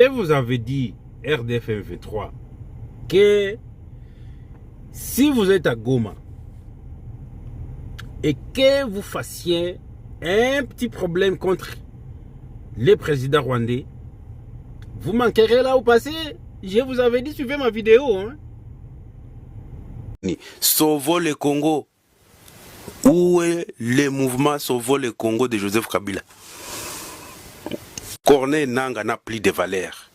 Et vous avez dit, RDFM 23, que si vous êtes à Goma et que vous fassiez un petit problème contre les présidents rwandais, vous manquerez là au passé. Je vous avais dit, suivez ma vidéo. Hein. Sauvons le Congo. Où est le mouvement Sauvons le Congo de Joseph Kabila? Corneille Nangaa n'a plus de valeur.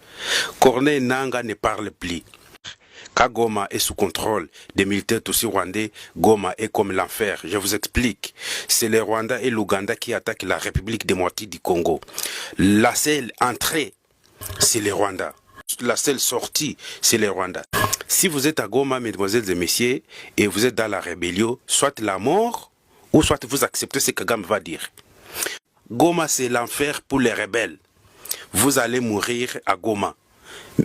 Corneille Nangaa ne parle plus. Quand Goma est sous contrôle des militaires aussi rwandais, Goma est comme l'enfer. Je vous explique. C'est le Rwanda et l'Ouganda qui attaquent la République démocratique du Congo. La seule entrée, c'est le Rwanda. La seule sortie, c'est le Rwanda. Si vous êtes à Goma, mesdemoiselles et messieurs, et vous êtes dans la rébellion, soit la mort, ou soit vous acceptez ce que Kagame va dire. Goma, c'est l'enfer pour les rebelles. Vous allez mourir à Goma.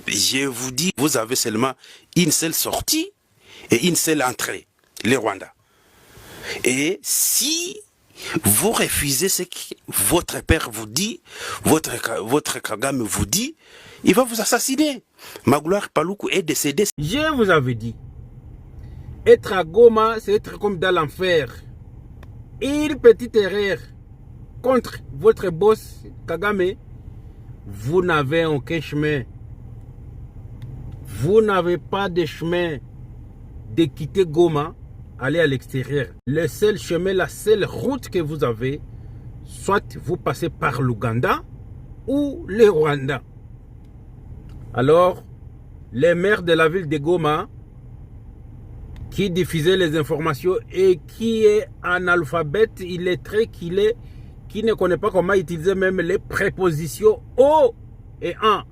Je vous dis, vous avez seulement une seule sortie et une seule entrée, le Rwanda. Et si vous refusez ce que votre père vous dit, votre Kagame vous dit, il va vous assassiner. Magloire Paluku est décédé. Je vous avais dit, être à Goma, c'est être comme dans l'enfer. Une petite erreur contre votre boss Kagame, vous n'avez aucun chemin. Vous n'avez pas de chemin de quitter Goma, aller à l'extérieur. Le seul chemin, la seule route que vous avez, soit vous passez par l'Ouganda ou le Rwanda. Alors, les maires de la ville de Goma, qui diffusaient les informations et qui est analphabète, illettré qu'il est, qui ne connaît pas comment utiliser même les prépositions O et en.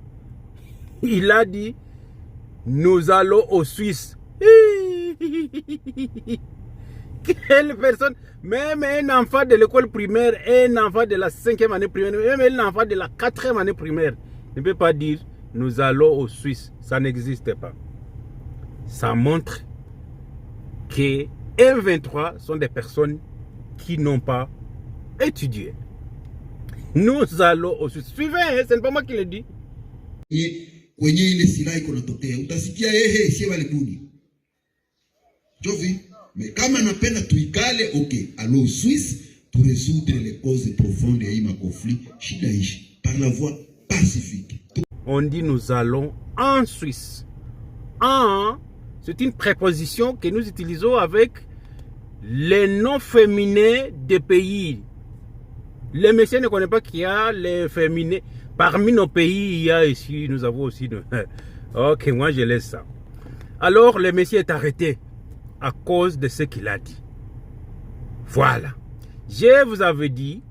Il a dit, nous allons au Suisse. Quelle personne, même un enfant de l'école primaire, un enfant de la 5e année primaire, même un enfant de la 4e année primaire, ne peut pas dire, nous allons au Suisse. Ça n'existe pas. Ça montre que M23 sont des personnes qui n'ont pas étudié. Nous allons au Suisse. Suivez, hein, ce n'est pas moi qui le dis. Kwenye ile silaha iko natokea utasikia sie walibuni jovi, mais kama napenda tuikale okay, allons au Suisse pour résoudre les causes profondes ya hii conflit shida ishi par la voie pacifique. On dit nous allons en Suisse. En, c'est une préposition que nous utilisons avec les noms féminins des pays. Les messieurs ne connaissent pas qu'il y a les féminins. Parmi nos pays, il y a ici, nous avons aussi... Ok, moi je laisse ça. Alors, le monsieur est arrêté à cause de ce qu'il a dit. Voilà. Je vous avais dit,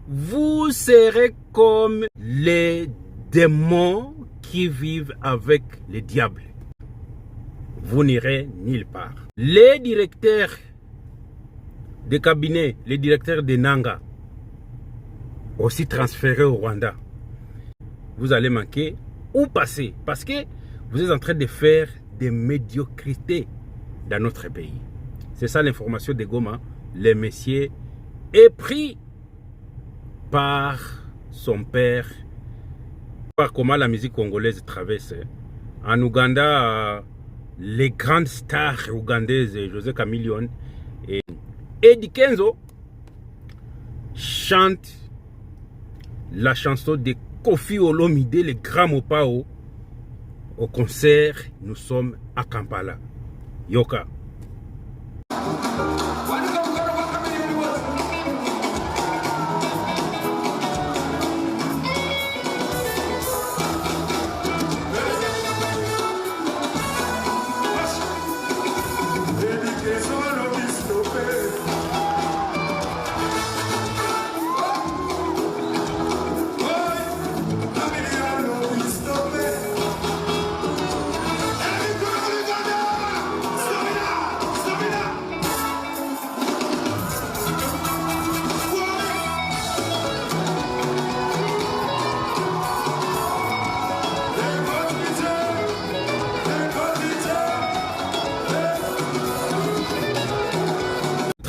vous serez comme les démons qui vivent avec les diables. Vous n'irez nulle part. Les directeurs de cabinet, les directeurs de Nangaa, aussi transférés au Rwanda. Vous allez manquer ou passer parce que vous êtes en train de faire des médiocrités dans notre pays. C'est ça l'information de Goma. Le monsieur est pris par son père. Par comment la musique congolaise traverse. En Ouganda, les grandes stars ougandaises, José Chameleone et Eddie Kenzo, chantent la chanson de Koffi Olomide, le grand Mopao, au concert. Nous sommes à Kampala. Yoka.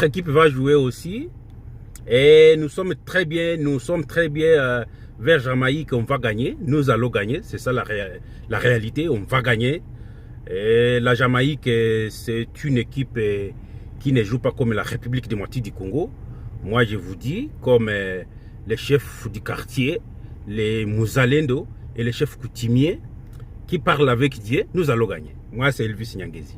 Équipe va jouer aussi et nous sommes très bien vers Jamaïque, on va gagner. Nous allons gagner. C'est ça la réalité. On va gagner. Et la Jamaïque, c'est une équipe qui ne joue pas comme la République démocratique du Congo. Moi, je vous dis, comme les chefs du quartier, les Mouzalendo et les chefs coutumiers qui parlent avec Dieu, nous allons gagner. Moi, c'est Elvis Nyangezi.